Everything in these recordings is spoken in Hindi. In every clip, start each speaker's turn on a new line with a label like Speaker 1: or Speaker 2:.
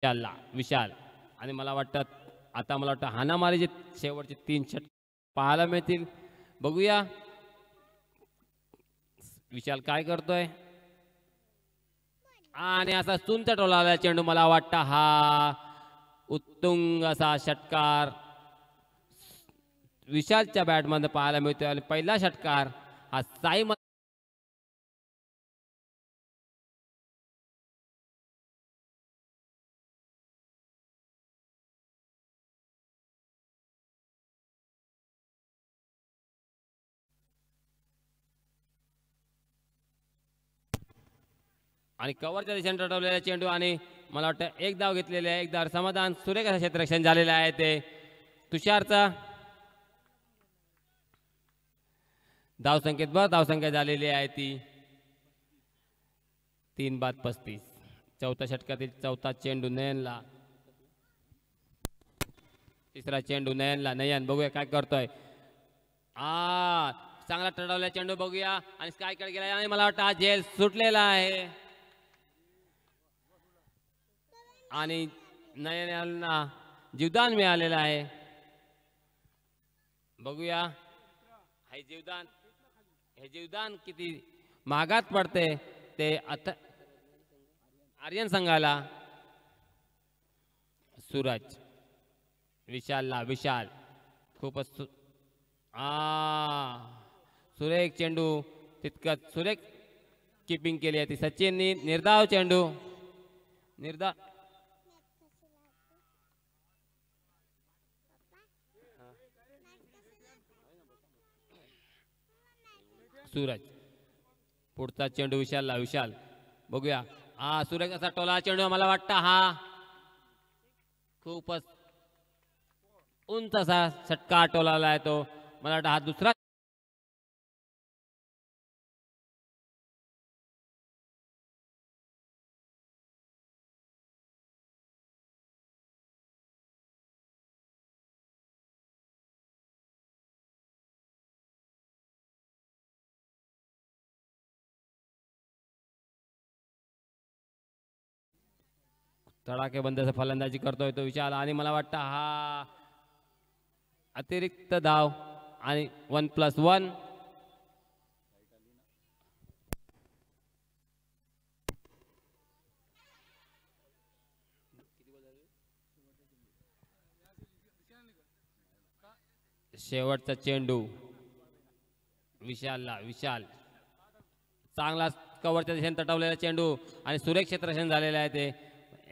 Speaker 1: विशालला विशाल आणि मला वाटतं आता मला वाटतं हाणामारीचे शेवटचे 3 षट पाहायला मिळतील. बघूया विशाल काय करतोय. आणि असा सुंच टोलाला चेंडू मला वाटतं हा उत्तुंग असा षटकार विशालच्या बॅटमध्ये पाहायला मिळतोय आणि पहिला षटकार हा साई आणि कव्हरच्या दिशेने टटवलेला चेंडू आणि मला वाटतं एक धाव घेतलेले आहे. एक धाव समाधान सुरेख असं क्षेत्ररक्षण झालेलं आहे ते तुषारचा. धावसंख्येत धावसंख्या झालेली आहे ती 3 बाद 35. चौथ्या षटकातील चौथा चेंडू नयनला. तिसरा चेंडू नयनला. नयन बघूया काय करतोय. चांगला टळवला चेंडू बघूया आणि स्कायकडे गेला आणि मला वाटतं हा झेल सुटलेला आहे आणि नयनला जीवदान मिळालेलं आहे. बघूया हे जीवदान किती महागात पडते ते आता आर्यन संघाला. सूरज विशालला. विशाल खूपच सुरेख चेंडू तितकंच सुरेख किपिंग केली आहे ती सचिननी. निर्धाव चेंडू सूरज. पुढचा चेंडू विशालला. विशाल बघूया सुरेख असा टोला चेंडू मला वाटतं हा खूपच उंच असा षटकार टोलाला आहे तो. मला वाटतं हा दुसरा तडाखेबंद असं फलंदाजी करतोय तो विशाल आणि मला वाटतं हा अतिरिक्त धाव आणि 1+1. शेवटचा चेंडू विशालला. विशाल चांगला कव्हरच्या दिशेने तटवलेला चेंडू आणि सुरेख क्षेत्ररक्षण झालेलं आहे ते.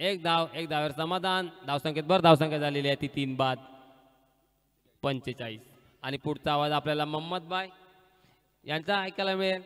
Speaker 1: एक धावावर समाधान. धावसंख्येत धावसंख्या झालेली आहे ती 3 बाद 45. आणि पुढचा आवाज आपल्याला मोहम्मद भाई यांचा ऐकायला मिळेल.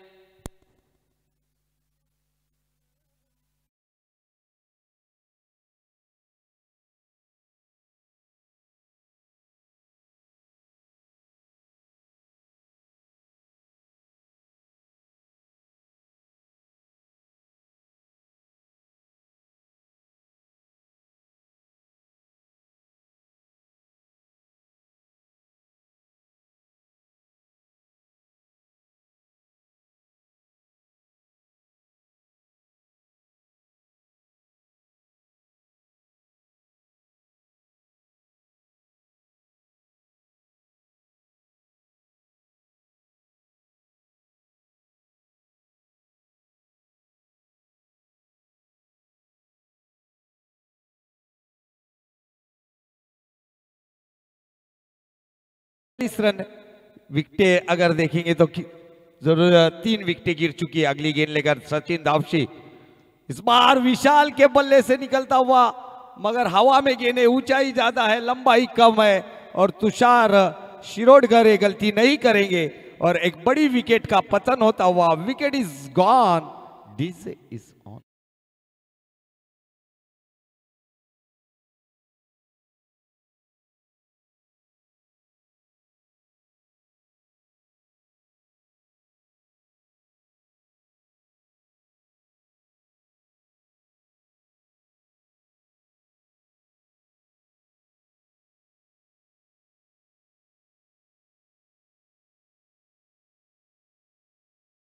Speaker 2: रन विकेटें अगर देखेंगे तो जरूर 3 विकेटें गिर चुकी है. अगली गेंद लेकर सचिन दावशी. इस बार विशाल के बल्ले से निकलता हुआ मगर हवा में गेंदें. ऊंचाई ज्यादा है लंबाई कम है और तुषार शिरोडकर ये गलती नहीं करेंगे और एक बड़ी विकेट का पतन होता हुआ. Wicket is gone. DJ is on.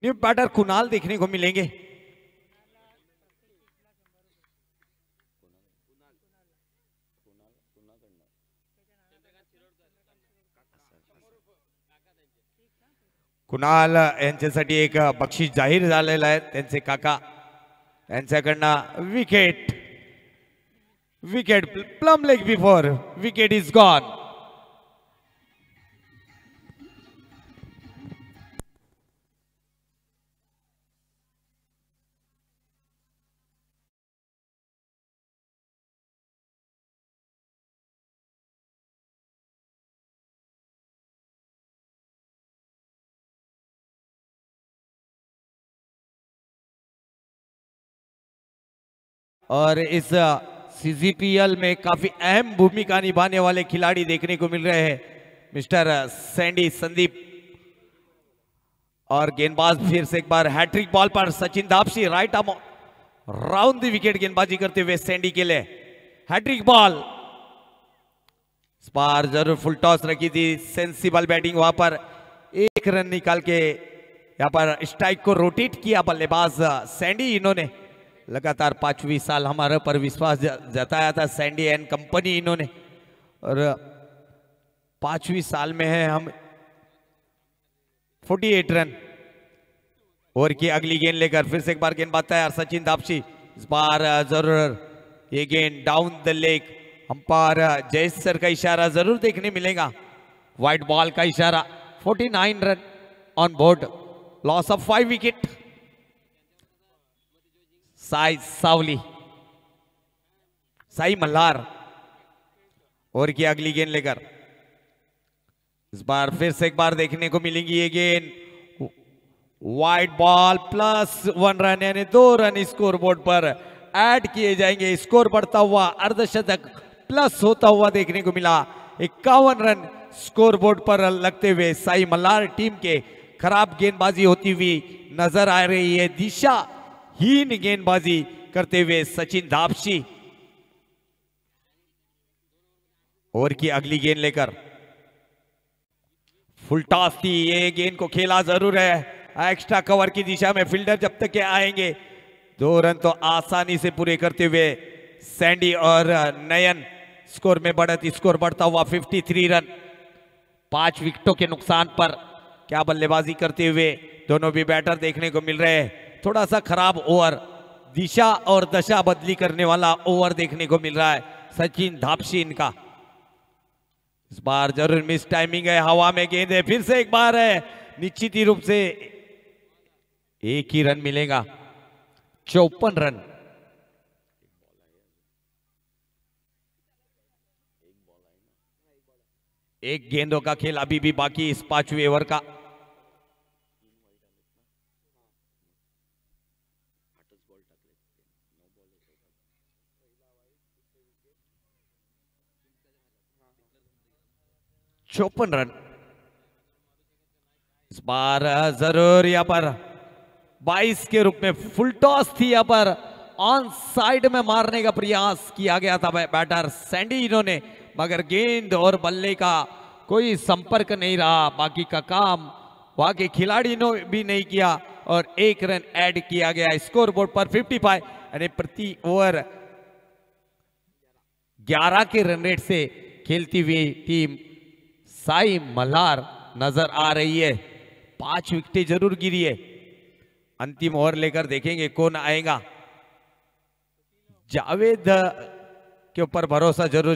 Speaker 2: New batter Kunal देखने को मिलेंगे. कुणाल यांच्यासाठी एक बक्षीस जाहीर झालेलं आहे. त्यांचे काका यांच्याकडनं wicket. Wicket plumb leg before wicket is gone. और इस सीजीपीएल में काफी अहम भूमिका निभाने वाले खिलाड़ी देखने को मिल रहे हैं. Mister Sandy Sandeep. और गेंदबाज फिर से एक बार हैट्रिक बॉल पर सचिन दापसी. Right arm round the wicket गेंदबाजी करते हुए सैंडी के लिए हैट्रिक बॉल. इस बार जरूर फुल टॉस रखी थी. सेंसिबल बैटिंग वहां पर. एक रन निकाल के यहां पर स्ट्राइक को रोटेट किया बल्लेबाज सैंडी. इन्होंने लगातार 5वीं साल हमारे पर विश्वास जताया था सैंडी एंड कंपनी इन्होंने. और 5वीं साल में है हम. 48 रन. ओवर की अगली गेंद लेकर फिर से एक बार गेंदबाज तैयार सचिन दापसी. इस बार जरूर ये गेंद down the leg. Umpire Jayesh sir का इशारा जरूर देखने मिलेगा. व्हाइट बॉल का इशारा. 49 run on board. Loss of 5 wicket. Sai Sawali. Sai Malhar. और की अगली गेंद लेकर इस बार फिर से एक बार देखने को मिलेंगी ये गेंद. वाइड बॉल +1 रन यानी 2 रन स्कोर बोर्ड पर ऐड किए जाएंगे. स्कोर बढ़ता हुआ अर्धशतक प्लस होता हुआ देखने को मिला. 51 रन स्कोर बोर्ड पर लगते हुए साई मल्हार टीम के खराब गेंदबाजी होती हुई नजर आ रही है. दिशा हीन गेंदबाजी करते हुए सचिन दापसी. ओवर की अगली गेंद लेकर फुल टॉस थी. ये गेंद को खेला जरूर है. एक्स्ट्रा कवर की दिशा में फील्डर जब तक के आएंगे 2 रन तो आसानी से पूरे करते हुए सैंडी और नयन स्कोर में बढ़त. स्कोर बढ़ता हुआ 53 रन. 5 विकेटों के नुकसान पर क्या बल्लेबाजी करते हुए दोनों भी बैटर देखने को मिल रहे हैं. थोड़ा सा खराब ओवर. दिशा और दशा बदली करने वाला ओवर देखने को मिल रहा है सचिन दापसी इनका. इस बार जरूर मिस टाइमिंग है. हवा में गेंद है. फिर से एक बार है. निश्चित ही रूप से एक ही रन मिलेगा. 54 रन. एक गेंदों का खेल अभी भी बाकी इस 5वें ओवर का. चौपन रन. इस बार जरूर यहां पर 22 के रूप में फुल टॉस थी. यहां पर ऑन साइड में मारने का प्रयास किया गया था बैटर सैंडी इन्होंने. मगर गेंद और बल्ले का कोई संपर्क नहीं रहा. बाकी का काम वहां के खिलाड़ी ने भी नहीं किया. और 1 रन ऐड किया गया स्कोर बोर्ड पर. 55 यानी प्रति ओवर 11 के रन रेट से खेलती हुई टीम साई मल्हार नजर आ रही है. 5 विकेटें जरूर गिरी है. अंतिम ओवर लेकर देखेंगे कौन आएगा. जावेद के ऊपर भरोसा जरूर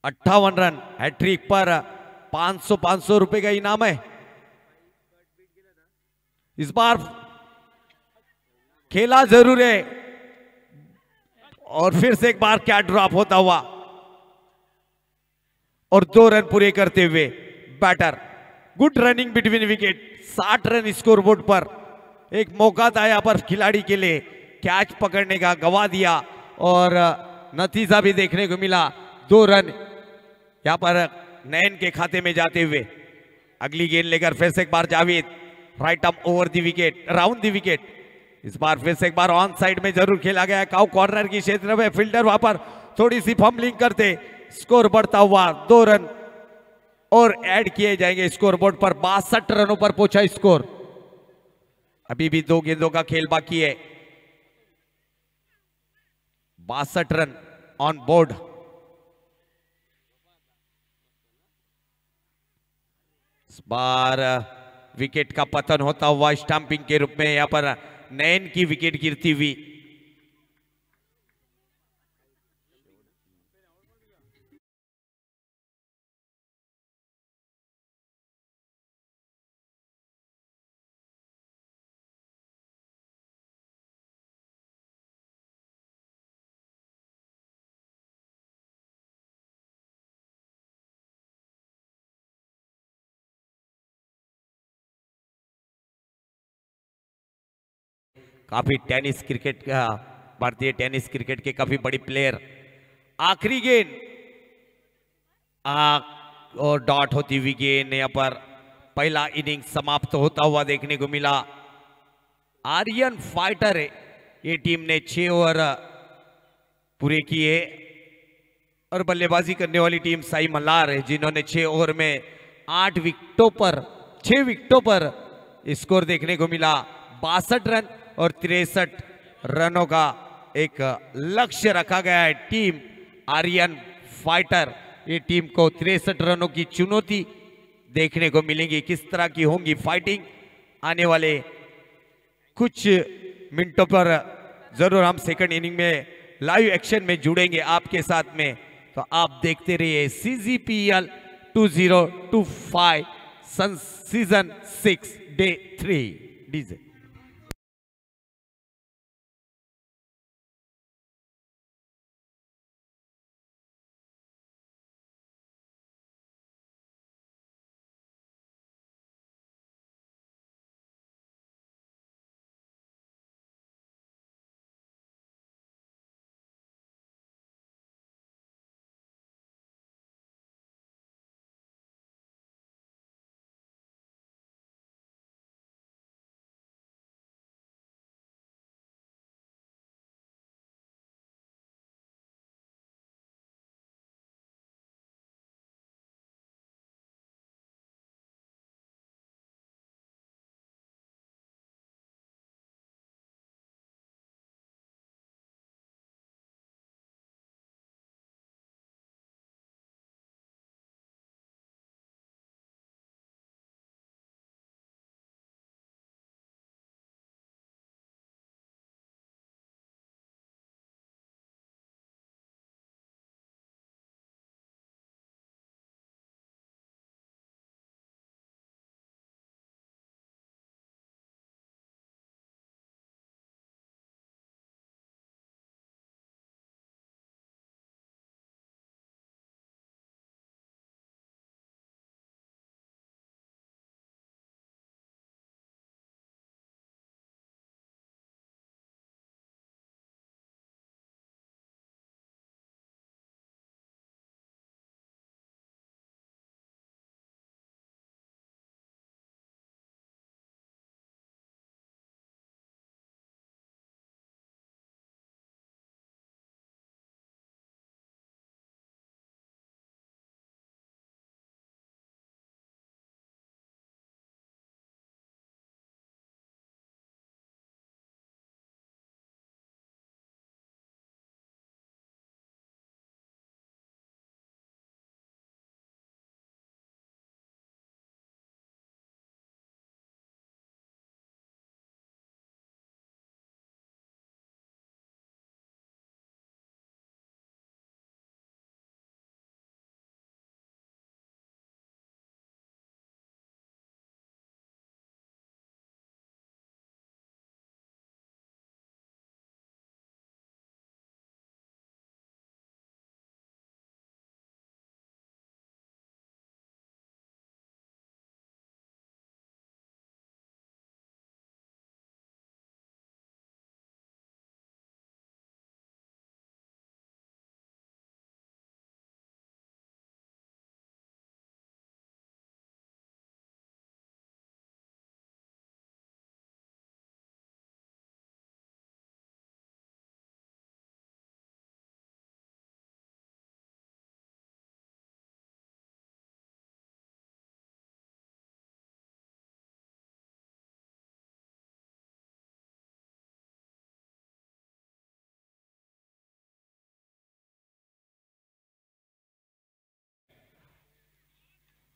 Speaker 2: 58 रन, हैट्रिक पर 500 रुपए का इनाम है। इस बार खेला जरूर है और फिर से एक बार क्या ड्रॉप होता हुआ और 2 रन पूरे करते हुए batter. Good running between wicket, 60 run score board पर। एक मौका था यहाँ पर खिलाड़ी के लिए कैच पकड़ने का, गवा दिया और नतीजा भी देखने को मिला। 2 रन यहाँ पर नयन के खाते में जाते हुए। अगली गेंद लेकर फिर से एक बार Javed, right up over the wicket, round the wicket. इस बार फिर से एक बार ऑन साइड में जरूर खेला गया। काउ कॉर्नर की क्षेत्र में फील्डर वहां पर थोड़ी सी फंबलिंग करते, स्कोर बढ़ता हुआ 2 रन और ऐड किए जाएंगे स्कोर बोर्ड पर। 62 रनों पर पहुंचा स्कोर। अभी भी 2 गेंदों का खेल बाकी है। 62 रन ऑन बोर्ड। इस बार विकेट का पतन होता हुआ स्टंपिंग के रूप में यहां पर नयन की विकेट गिरती हुई। काफी टेनिस क्रिकेट का, भारतीय टेनिस क्रिकेट के काफी बड़ी प्लेयर। आखिरी गेंद और डॉट होती हुई गेंद यहाँ पर पहला इनिंग समाप्त होता हुआ देखने को मिला। आर्यन फाइटर है, ये टीम ने 6 ओवर पूरे किए और बल्लेबाजी करने वाली टीम साई मल्हार है जिन्होंने 6 ओवर में 6 विकेटों पर स्कोर देखने को मिला। 62 रन और 63 रनों का एक लक्ष्य रखा गया है। टीम आर्यन फाइटर, ये टीम को 63 रनों की चुनौती देखने को मिलेगी। किस तरह की होंगी फाइटिंग आने वाले कुछ मिनटों पर जरूर हम सेकंड इनिंग में लाइव एक्शन में जुड़ेंगे आपके साथ में। तो आप देखते रहिए CGPL 2025 सीजन 6 डे 3 डीजे।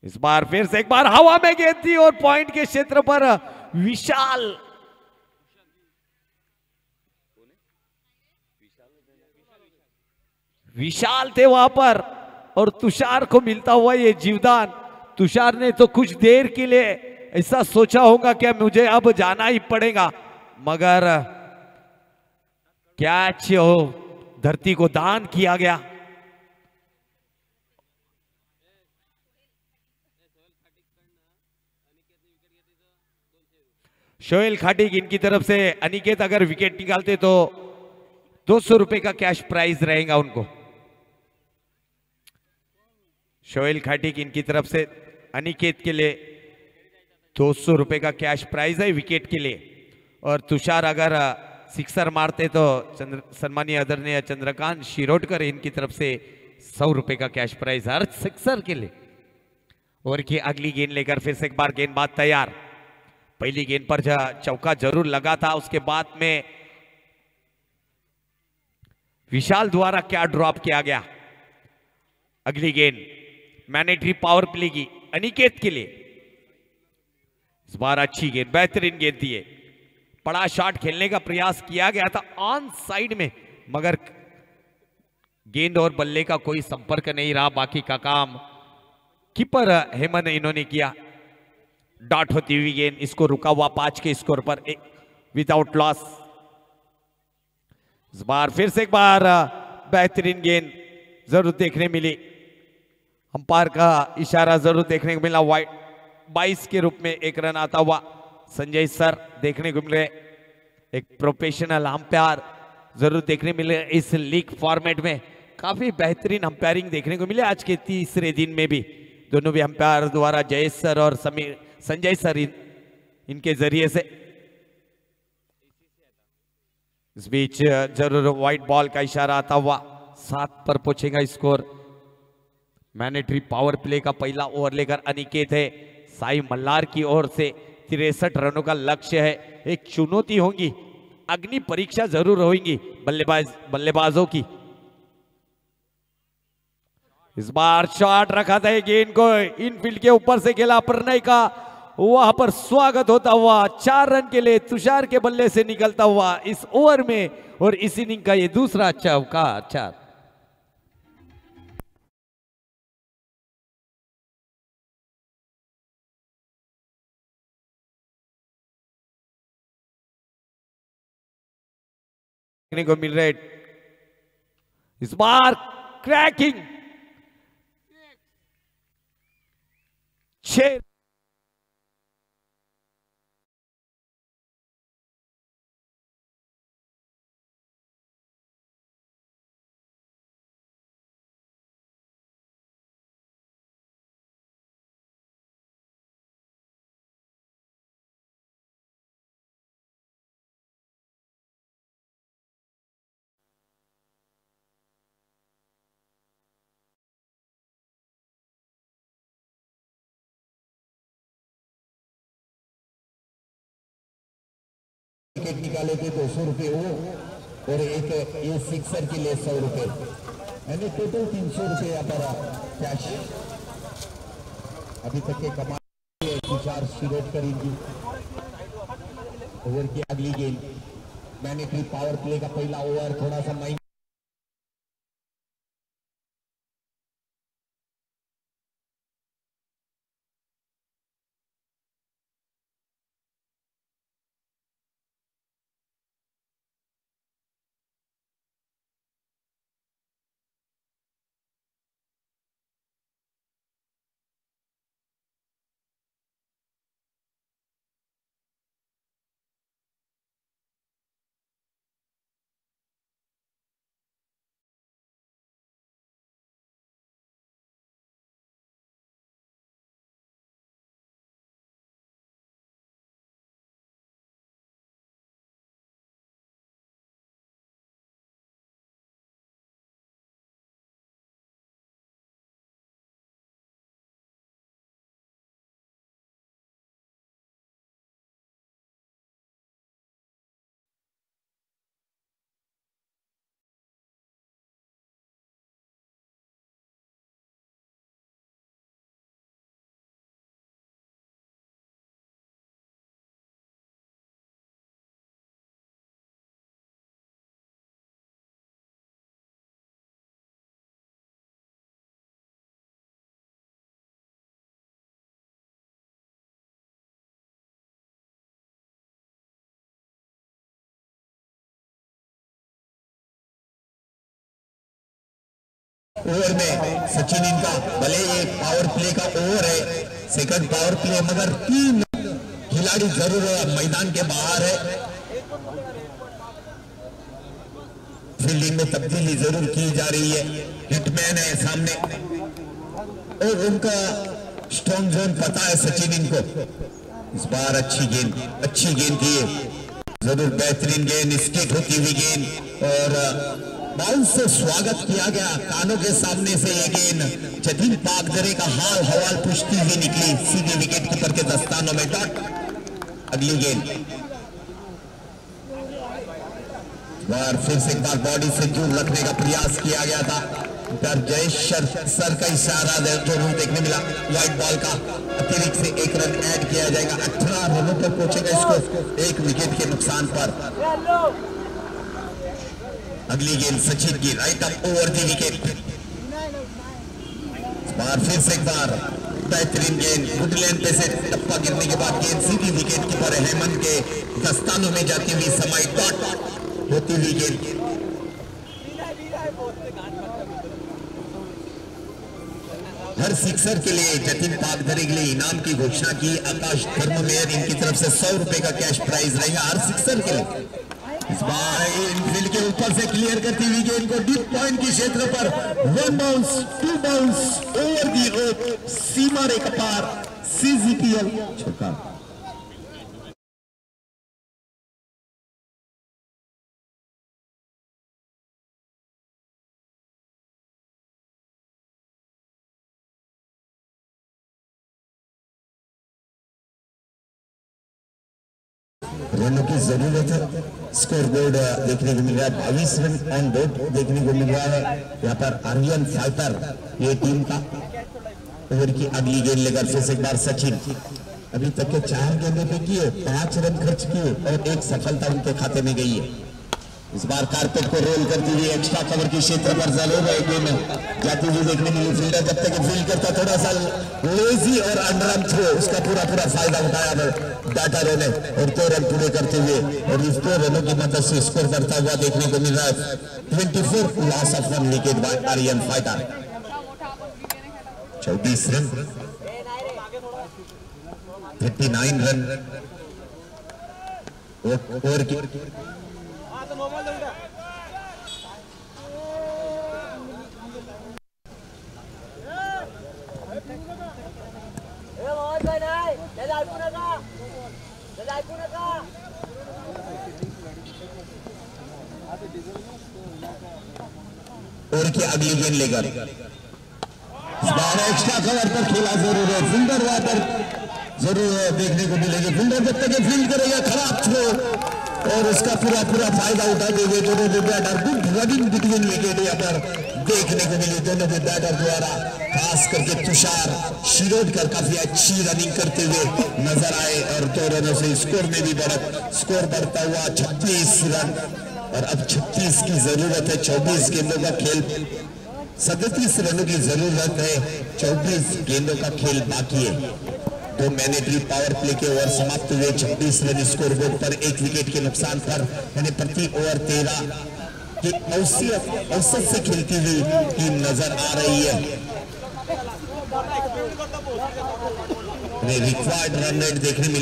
Speaker 2: इस बार फिर से एक बार हवा में गेंद थी और पॉइंट के क्षेत्र पर विशाल विशाल थे वहां पर और तुषार को मिलता हुआ ये जीवदान। तुषार ने तो कुछ देर के लिए ऐसा सोचा होगा कि मुझे अब जाना ही पड़ेगा, मगर कैच हो धरती को दान किया गया। शोएल खाटिक इनकी तरफ से अनिकेत अगर विकेट निकालते तो 200 रुपए का कैश प्राइज रहेगा उनको। शोएल खाटिक इनकी तरफ से अनिकेत के लिए 200 रुपए का कैश प्राइज है विकेट के लिए। और तुषार अगर सिक्सर मारते तो सम्मानीय आदरणीय चंद्रकांत शिरोडकर इनकी तरफ से 100 रुपए का कैश प्राइज हर सिक्सर के लिए। ओवर की अगली गेंद लेकर फिर से एक बार गेंदबाज तैयार। पहली गेंद पर चौका जरूर लगा था, उसके बाद में विशाल द्वारा क्या ड्रॉप किया गया। अगली गेंद मैंडेटरी पावर प्ले की अनिकेत के लिए। इस बार अच्छी गेंद, बेहतरीन गेंद दिए, बड़ा शॉट खेलने का प्रयास किया गया था ऑन साइड में, मगर गेंद और बल्ले का कोई संपर्क नहीं रहा। बाकी का काम कीपर हेमंत इन्होंने किया। डॉट होती हुई गेंद, इसको रुका हुआ 5 के स्कोर पर विदाउट लॉस। इस बार फिर से एक बार बेहतरीन गेंद जरूर देखने मिली। अंपायर का इशारा जरूर देखने को मिला। वाइड 22 के रूप में एक रन आता हुआ संजय सर देखने को मिले। एक प्रोफेशनल अंपायर जरूर देखने मिले इस लीग फॉर्मेट में। काफी बेहतरीन अंपायरिंग देखने को मिले आज के तीसरे दिन में भी। दोनों भी अंपायर द्वारा जयेश सर और संजय सर इनके जरिए से। इस बीच जरूर व्हाइट बॉल का इशारा आता हुआ 7 पर पहुंचेगा स्कोर। मैंडेटरी पावर प्ले का पहला ओवर लेकर अनिकेत है। साई मल्हार की ओर से 63 रनों का लक्ष्य है। एक चुनौती होगी, अग्नि परीक्षा जरूर होगी बल्लेबाजों की। इस बार शॉट रखा था गेंद को इनफील्ड के ऊपर से खेला प्रणय का, वहां पर स्वागत होता हुआ 4 रन के लिए तुषार के बल्ले से निकलता हुआ इस ओवर में। और इस इनिंग का ये दूसरा चौका। अच्छा देखने को मिल रहे। इस बार क्रैकिंग 6विकेट
Speaker 3: निकाले थे 200 रुपए वो, और एक ये सिक्सर के लिए 100 रुपए, यानी टोटल 300 रुपए यहाँ पर कैश अभी तक के कमाई। तुषार शिरोडकर इनकी ओवर की अगली गेंद मैंडेटरी पावर प्ले का पहला ओवर थोड़ा सा ओवर में सचिन इनका भले ये पावर प्ले का ओवर है, सेकंड पावर प्ले, मगर 3 खिलाड़ी जरूर मैदान के बाहर है। फील्डिंग में तब्दीली जरूर की जा रही है। हिटमैन है सामने और उनका स्ट्रॉन्ग जोन पता है सचिन इनको। इस बार अच्छी गेंद की है, जरूर बेहतरीन गेंद, स्किट होती हुई गेंद और बाउंस से स्वागत किया गया। कानों के सामने से ये गेंद जतीन पाकदरे का हाल हवाल पुष्टि हुई निकली, सीधे विकेट कीपर के दस्तानों में डॉट। अगली गेंद बार फिर से एक बार बॉडी से दूर रखने का प्रयास किया गया था, पर जयेश सर का इशारा जरूर देखने मिला। व्हाइट बॉल का अतिरिक्त से 1 रन ऐड किया जाएगा। 18 रनों पर पहुंचेगा इसको 1 विकेट के नुकसान पर। अगली गेंद सचिन की right up over the wicket. बार फिर से एक बार बेहतरीन गेंद, गुड लेंथ पे से टप्पा गिरने के बाद गेंद सीधी विकेट कीपर हेमंत के दस्तानों में जाती हुई समय डॉट होती हुई गेंद। हर सिक्सर के लिए जतीन पाकदरे के लिए इनाम की घोषणा की। आकाश धर्ममेयर इनकी तरफ से 100 रुपए का कैश प्राइज रहेगा हर सिक्सर के लिए। इस बार इनफील्ड के ऊपर से क्लियर करती हुई गेंद को डीप पॉइंट के क्षेत्र पर 1 बाउंस 2 बाउंस ओवर दी रोप, सीमा रेखा पार, सीजीपीएल छक्का। रनों की जरूरत है। स्कोर बोर्ड देखने को मिल रहा है, 22 रन ऑन बोर्ड देखने को मिल रहा है। यहाँ पर आर्यन फाइटर ये टीम का। ओवर की अगली गेंद लेकर फिर से एक बार सचिन। अभी तक के 4 गेंदों पे किए, 5 रन खर्च किए और 1 सफलता उनके खाते में गई है। इस बार कारपेट को रोल करती हुई एक्स्ट्रा कवर के क्षेत्र पर जरूर है गेंद जाती हुई देखने मिली। फील्डर जब तक फील्ड करता थोड़ा सा लेजी और अंडरआर्म थ्रो, उसका पूरा फायदा उठाया बैटरों ने और 2 रन पूरे करते हुए और इस 2 रनों की मदद से स्कोर करता हुआ देखने को मिल रहा है। 24 loss of 1 wicket by Aryan fighter. 24 run 39 run over की ओवर की अगली गेंद लेकर एक्स्ट्रा कवर पर खेला जरूर है। फील्डर वहां पर जरूर देखने को मिलेगी। फील्डर जब तक फील्ड करेगा खराब थ्रो और उसका पूरा फायदा उठाते हुए दोनों भी batter good running between wicket यहाँ पर देखने को मिली। दोनों भी बैटर द्वारा खास करके तुषार शिरोडकर काफी अच्छी रनिंग करते हुए नजर आए और 2 रनों से स्कोर में भी स्कोर बढ़ता हुआ 36 रन और अब 36 की जरूरत है। 24 गेंदों का खेल, 37 रनों की जरूरत है। 24 गेंदों का खेल बाकी है। 2 मैंडेटरी पावर प्ले के ओवर समाप्त हुए। 26 रन स्कोर बोर्ड पर 1 विकेट के नुकसान पर, यानी प्रति ओवर 13 की औसत से खेलती हुई टीम नजर आ रही है। रिक्वायर्ड रन रेट देखने मिले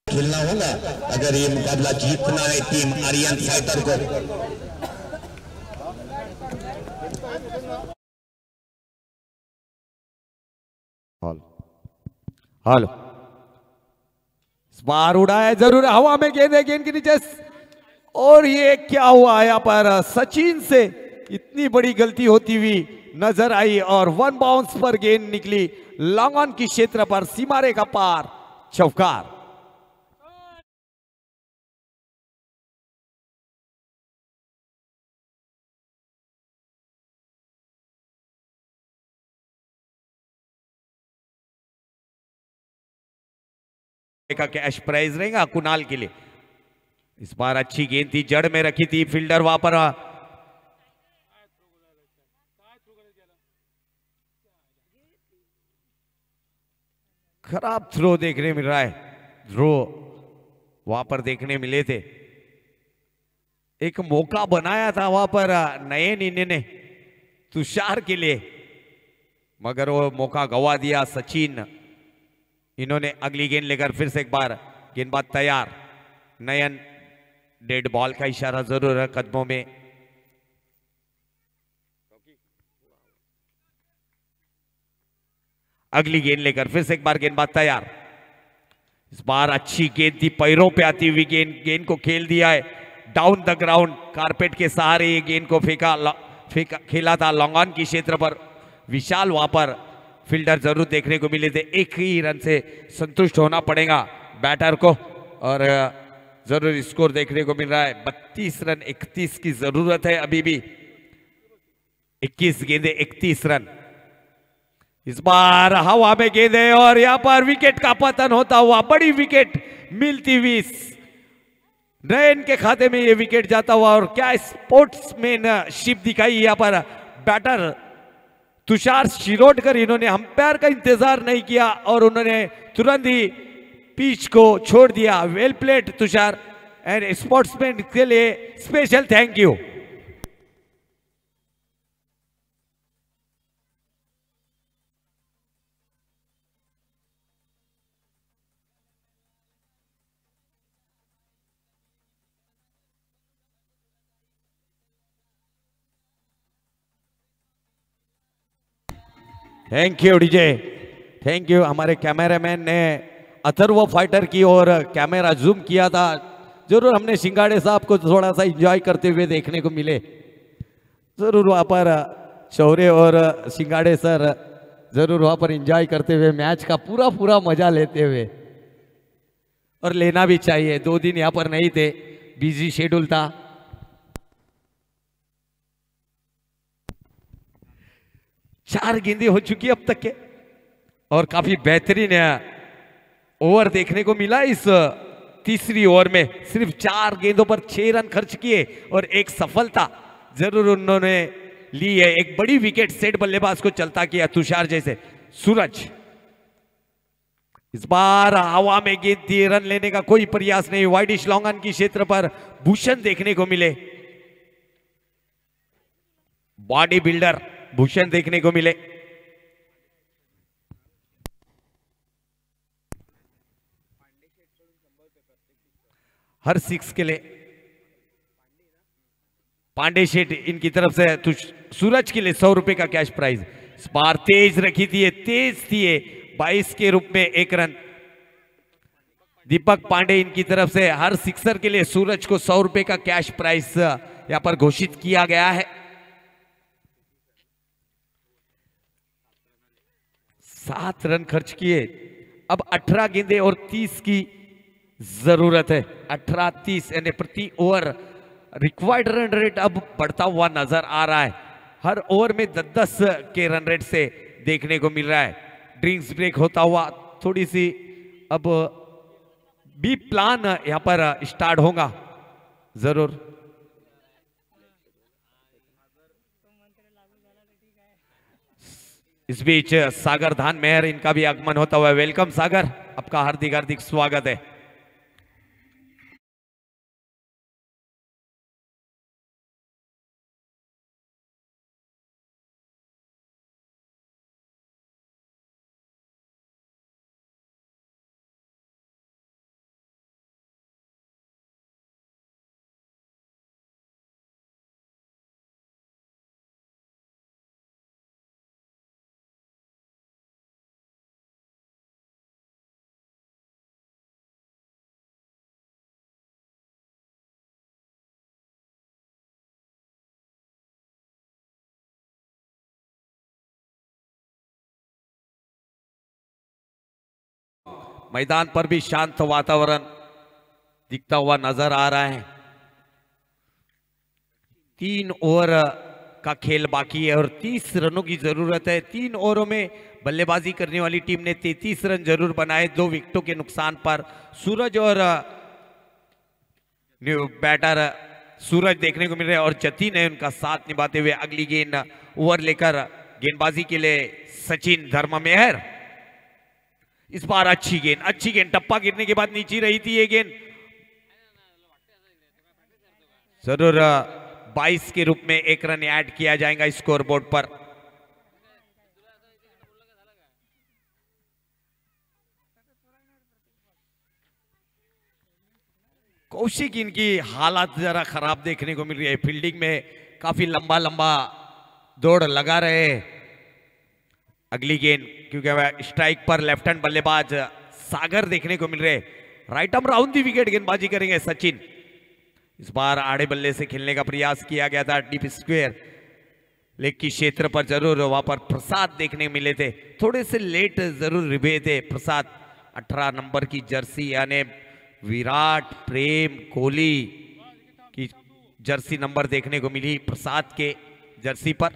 Speaker 3: खेलना होगा अगर ये मुकाबला जीतना है टीम आर्यन फाइटर को।
Speaker 2: हेलो इस बार उड़ाया जरूर हवा में गेंद है, गेंद के नीचे और ये क्या हुआ यहाँ पर सचिन से इतनी बड़ी गलती होती हुई नजर आई और 1 बाउंस पर गेंद निकली लॉन्ग ऑन की क्षेत्र पर, सीमा रेखा पार, चौकार। का कैश प्राइज रहेगा कुणाल के लिए। इस बार अच्छी गेंद थी, जड़ में रखी थी, फील्डर वहां पर खराब थ्रो देखने मिल रहा है। थ्रो वहां पर देखने मिले थे। एक मौका बनाया था वहां पर नयन इन्होंने तुषार के लिए, मगर वो मौका गवा दिया सचिन। इन्होंने अगली गेंद लेकर फिर से एक बार गेंदबाज तैयार। नयन डेड बॉल का इशारा जरूर है कदमों में। अगली गेंद लेकर फिर से एक बार गेंदबाज तैयार। इस बार अच्छी गेंद थी, पैरों पे आती हुई गेंद को खेल दिया है डाउन द ग्राउंड। कारपेट के सहारे ये गेंद को फेंका खेला था लॉन्ग ऑन की क्षेत्र पर। विशाल वहां पर फील्डर जरूर देखने को मिले थे। एक ही रन से संतुष्ट होना पड़ेगा बैटर को और जरूर स्कोर देखने को मिल रहा है। 32 रन 31 की जरूरत है अभी भी। 21 गेंदे 31 रन। इस बार हवा में गेंदे और यहां पर विकेट का पतन होता हुआ, बड़ी विकेट मिलती हुई नयन के खाते में ये विकेट जाता हुआ। और क्या स्पोर्ट्समैनशिप दिखाई यहाँ पर बैटर तुषार शिरोडकर। इन्होंने अंपायर का इंतजार नहीं किया और उन्होंने तुरंत ही पिच को छोड़ दिया। Well played Tushar, and sportsman के लिए special thank you. Thank you DJ, thank you. हमारे कैमरामैन ने अथर्व फाइटर की और कैमरा जूम किया था। जरूर हमने शिंगाड़े साहब को थोड़ा सा एंजॉय करते हुए देखने को मिले। जरूर वहां पर शौर्य और शिंगाड़े सर जरूर वहां पर एंजॉय करते हुए मैच का पूरा पूरा मजा लेते हुए, और लेना भी चाहिए। 2 दिन यहाँ पर नहीं थे, बिजी शेड्यूल था। चार गेंदें हो चुकी अब तक के और काफी बेहतरीन ओवर देखने को मिला। इस तीसरी ओवर में सिर्फ 4 गेंदों पर 6 रन खर्च किए और एक सफलता जरूर उन्होंने ली है। एक बड़ी विकेट सेट बल्लेबाज को चलता किया तुषार जैसे। सूरज इस बार हवा में गेंद थी, रन लेने का कोई प्रयास नहीं। वाइडिश लॉन्ग ऑन की क्षेत्र पर भूषण देखने को मिले, बॉडी बिल्डर भूषण देखने को मिले। हर 6 के लिए पांडे शेठ इनकी तरफ से सूरज के लिए 100 रुपए का कैश प्राइज। इस बार तेज रखी थी, तेज थी 22 के रूप में 1 रन। दीपक पांडे इनकी तरफ से हर सिक्सर के लिए सूरज को 100 रुपए का कैश प्राइज यहां पर घोषित किया गया है। 7 रन खर्च किए। अब 18 गेंदे और 30 की जरूरत है। 18-30 यानी प्रति ओवर रिक्वायर्ड रन रेट अब बढ़ता हुआ नजर आ रहा है। हर ओवर में 10-10 के रन रेट से देखने को मिल रहा है। ड्रिंक्स ब्रेक होता हुआ थोड़ी सी अब बी प्लान यहां पर स्टार्ट होगा जरूर। इस बीच सागर धान मेहर इनका भी आगमन होता हुआ। वेलकम सागर, आपका हार्दिक हार्दिक स्वागत है। मैदान पर भी शांत वातावरण दिखता हुआ नजर आ रहा है। 3 ओवर का खेल बाकी है और 30 रनों की जरूरत है। 3 ओवरों में बल्लेबाजी करने वाली टीम ने 33 रन जरूर बनाए 2 विकेटों के नुकसान पर। सूरज और बैटर सूरज देखने को मिल रहे हैं और जतीन है उनका साथ निभाते हुए। अगली गेंद ओवर लेकर गेंदबाजी के लिए सचिन धर्म मेहर। इस बार अच्छी गेंद टप्पा गिरने के बाद नीचे रही थी ये गेंद। जरूर 22 के रूप में एक रन ऐड किया जाएगा स्कोर बोर्ड पर। कौशिक, इनकी हालात जरा खराब देखने को मिल रही है। फील्डिंग में काफी लंबा लंबा दौड़ लगा रहे हैं। अगली गेंद, क्योंकि स्ट्राइक पर लेफ्ट हैंड बल्लेबाज सागर देखने को मिल रहे। Right arm round the wicket गेंदबाजी करेंगे सचिन। इस बार आड़े बल्ले से खेलने का प्रयास किया गया था डीप स्क्वायर, लेग की क्षेत्र पर जरूर वहां पर प्रसाद देखने मिले थे। थोड़े से लेट जरूर रिभे थे प्रसाद। 18 नंबर की जर्सी यानी विराट प्रेम कोहली की जर्सी नंबर देखने को मिली प्रसाद के जर्सी पर।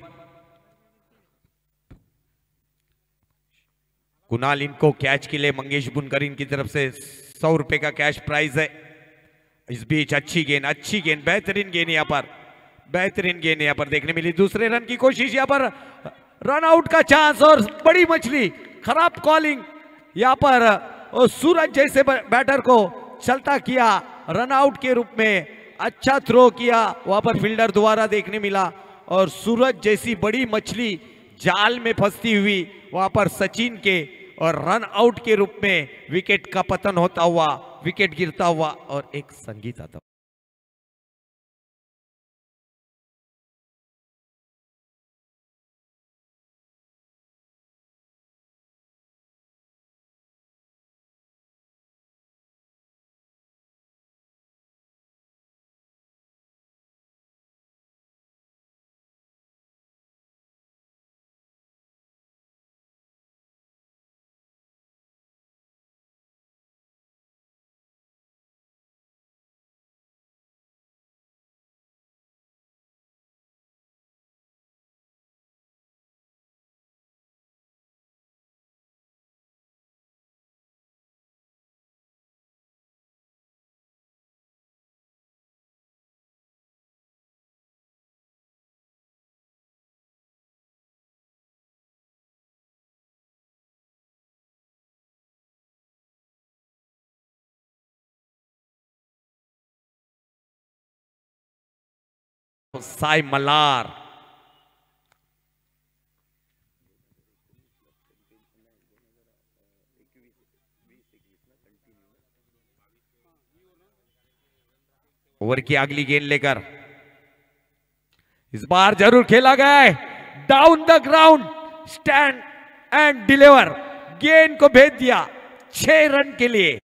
Speaker 2: कुणाल इनको कैच के लिए मंगेश बुनकर इनकी तरफ से 100 रुपए का कैश प्राइज है। इस बीच अच्छी गेंद, बेहतरीन गेंद यहाँ पर, बेहतरीन गेंद यहाँ पर देखने मिली। दूसरे रन की कोशिश, यहाँ पर रन आउट का चांस और बड़ी मछली। खराब कॉलिंग यहाँ पर, और सूरज जैसे बैटर को चलता किया रन आउट के रूप में। अच्छा थ्रो किया वहां पर फील्डर द्वारा देखने मिला, और सूरज जैसी बड़ी मछली जाल में फंसती हुई वहां पर सचिन के, और रन आउट के रूप में विकेट का पतन होता हुआ, विकेट गिरता हुआ, और एक संगीत आता। साई मलार, ओवर की अगली गेंद लेकर इस बार जरूर खेला गया है। Down the ground, stand and deliver, गेंद को भेज दिया 6 रन के लिए।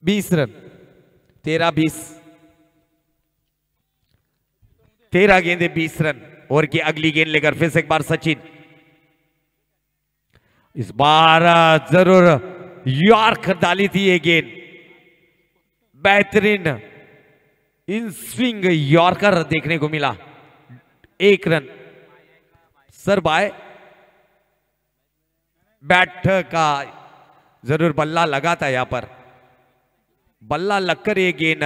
Speaker 2: बीस रन, 13-20, 13 गेंदे 20 रन। ओवर की अगली गेंद लेकर फिर से एक बार सचिन। इस बार जरूर यॉर्क डाली थी ये गेंद, बेहतरीन इन स्विंग यॉर्कर देखने को मिला। 1 रन। सर बाय बैट का जरूर बल्ला लगा था, यहां पर बल्ला लगकर ये गेंद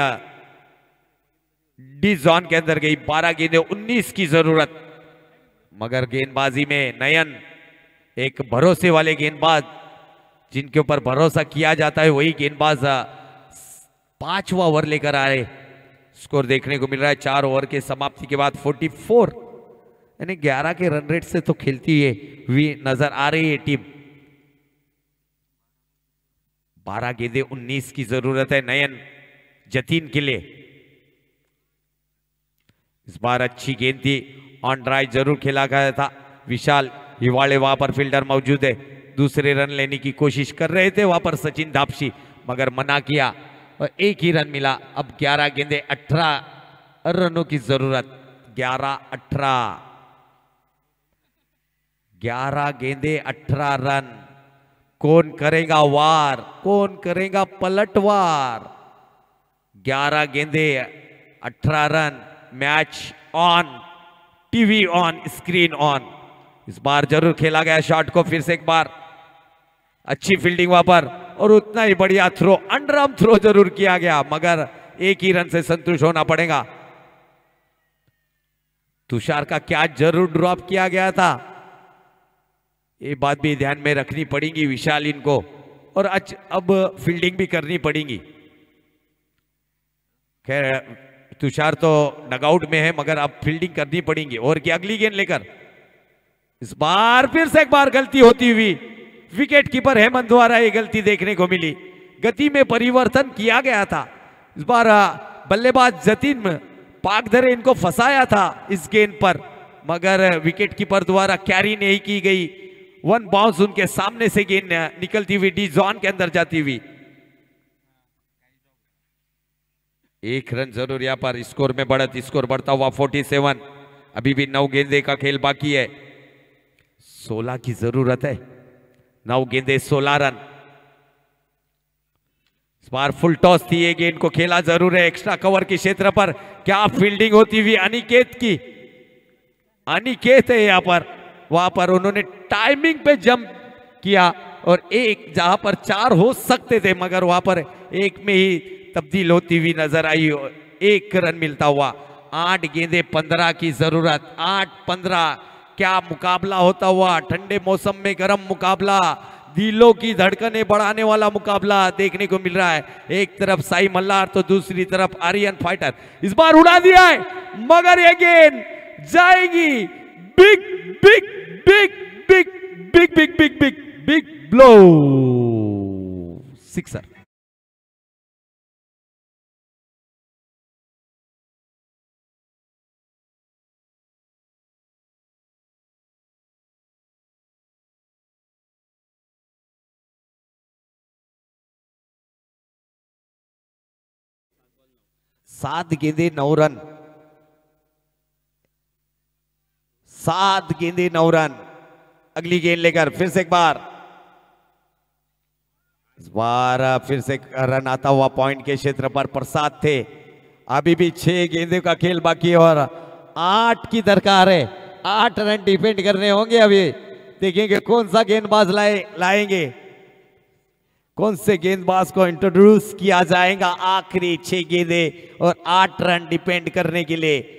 Speaker 2: डी जोन के अंदर गई। 12 गेंदे 19 की जरूरत, मगर गेंदबाजी में नयन एक भरोसे वाले गेंदबाज, जिनके ऊपर भरोसा किया जाता है, वही गेंदबाज 5वां ओवर लेकर आए। स्कोर देखने को मिल रहा है 4 ओवर के समाप्ति के बाद 44, यानी 11 के रन रेट से तो खेलती हुई नजर आ रही है टीम। 12 गेंदे 19 की जरूरत है नयन जतीन के लिए। इस बार अच्छी गेंद थी, ऑन ड्राइव जरूर खेला गया था। विशाल हिवाड़े वहां पर फील्डर मौजूद है, दूसरे रन लेने की कोशिश कर रहे थे वहां पर सचिन दापशी, मगर मना किया और 1 ही रन मिला। अब 11 गेंदे 18 रनों की जरूरत। 11 गेंदे 18 रन। कौन करेगा वार, कौन करेगा पलटवार। 11 गेंदे 18 run. Match on, TV on, screen on. इस बार जरूर खेला गया शॉट को फिर से एक बार। अच्छी फील्डिंग वहां पर, और उतना ही बढ़िया थ्रो, अंडरआर्म थ्रो जरूर किया गया, मगर एक ही रन से संतुष्ट होना पड़ेगा। तुषार का कैच जरूर ड्रॉप किया गया था, ये बात भी ध्यान में रखनी पड़ेगी विशाल इनको, और अब फील्डिंग भी करनी पड़ेगी। खैर तुषार तो डगआउट में है, मगर अब फील्डिंग करनी पड़ेगी। और की अगली गेंद लेकर इस बार फिर से एक बार गलती होती हुई विकेट कीपर हेमंत द्वारा ये गलती देखने को मिली। गति में परिवर्तन किया गया था इस बार, बल्लेबाज जतिन पाकधरे इनको फंसाया था इस गेंद पर, मगर विकेट कीपर द्वारा कैरी नहीं की गई। वन बाउंस उनके सामने से गेंद निकलती हुई डी जोन के अंदर जाती हुई। एक रन जरूर यहां पर, स्कोर में बढ़त, स्कोर बढ़ता हुआ 47। अभी भी 9 गेंदे का खेल बाकी है, 16 की जरूरत है। 9 गेंदे 16 रन। इस बार फुल टॉस थी, ये गेंद को खेला जरूर है एक्स्ट्रा कवर के क्षेत्र पर। क्या फील्डिंग होती हुई अनिकेत की, अनिकेत है यहां पर, वहां पर उन्होंने टाइमिंग पे जंप किया और एक जहां पर 4 हो सकते थे, मगर वहां पर एक में ही तब्दील होती हुई नजर आई। 1 रन मिलता हुआ। 8 गेंदे 15 की जरूरत, 8-15। क्या मुकाबला होता हुआ, ठंडे मौसम में गर्म मुकाबला, दिलों की धड़कनें बढ़ाने वाला मुकाबला देखने को मिल रहा है। एक तरफ साई मल्हार तो दूसरी तरफ आर्यन फाइटर। इस बार उड़ा दिया है, मगर ये गेंद जाएगी। Big big big big big big big big big blow, sixer. सात गेंदे 9 रन, 7 गेंदे 9 रन। अगली गेंद लेकर फिर से एक बार, इस बार फिर से रन आता हुआ पॉइंट के क्षेत्र पर प्रसाद थे। अभी भी 6 गेंदे का खेल बाकी है और 8 की दरकार है। 8 रन डिफेंड करने होंगे। अभी देखेंगे कौन सा गेंदबाज लाएंगे, कौन से गेंदबाज को इंट्रोड्यूस किया जाएगा। आखिरी 6 गेंदे और 8 रन डिपेंड करने के लिए।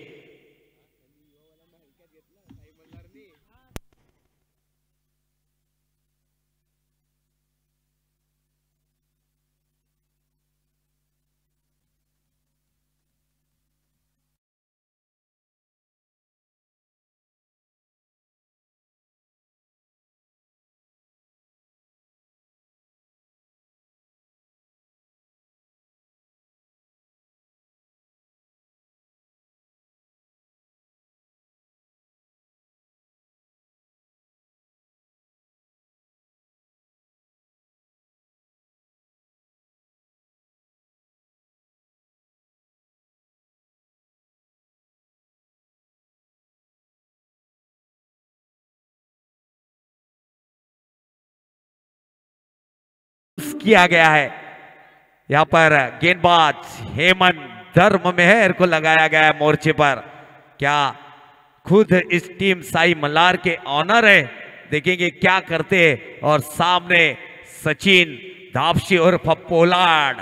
Speaker 2: किया गया है यहां पर गेंदबाज हेमंत धर्म मेहर को लगाया गया है मोर्चे पर। क्या खुद इस टीम साई मल्हार के ऑनर है, देखेंगे क्या करते हैं। और सामने सचिन धापशी और पोलार्ड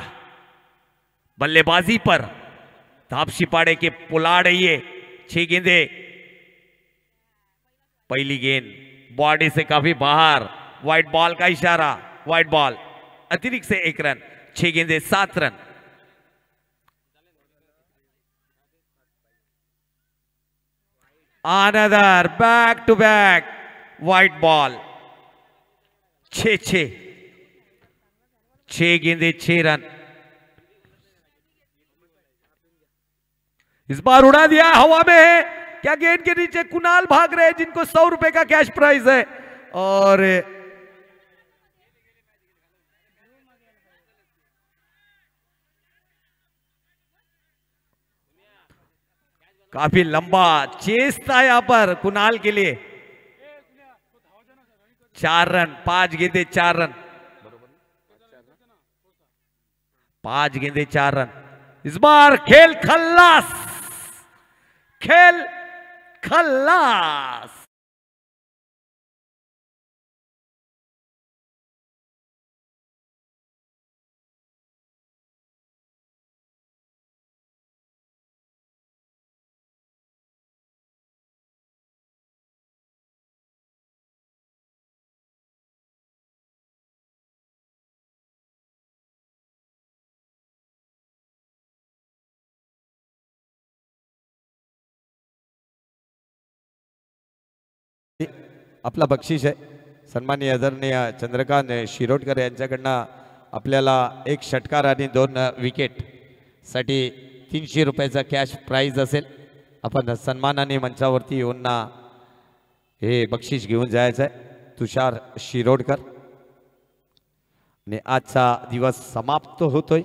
Speaker 2: बल्लेबाजी पर। धापशी पाड़े के पोलार्ड है ये। 6 गेंदे, पहली गेंद बॉडी से काफी बाहर, व्हाइट बॉल का इशारा, व्हाइट बॉल, अतिरिक्त से 1 रन। 6 गेंदे 7 रन। Another back to back wide ball. 6 गेंदे 6 रन। इस बार उड़ा दिया, हवा में है। क्या गेंद के नीचे कुणाल भाग रहे हैं जिनको 100 रुपए का कैश प्राइज है। और काफी लंबा चेस था यहां पर कुणाल के लिए। 4 रन, 5 गेंदे 4 रन, 5 गेंदे 4 रन। इस बार खेल खल्लास, खेल खल्लास। आपला बक्षीस आहे सन्माननीय आदरणीय चंद्रकांत शिरोडकर यांच्याकडनं आपल्याला 1 षटकार आणि 2 विकेट साठी 300 रुपयाचा कॅश प्राइज असेल. आपण सन्मानाने मंचावरती येऊन ना हे बक्षीस घेऊन जायचं आहे. तुषार शिरोडकर. आणि आजचा दिवस समाप्त होतोय.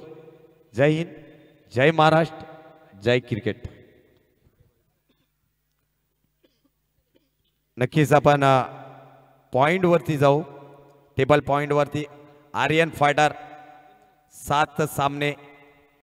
Speaker 2: जय हिंद, जय महाराष्ट्र, जय क्रिकेट. नक्कीच आपण पॉइंट वरती जाऊ. टेबल पॉइंट वरती आर्यन फायटर 7 सामने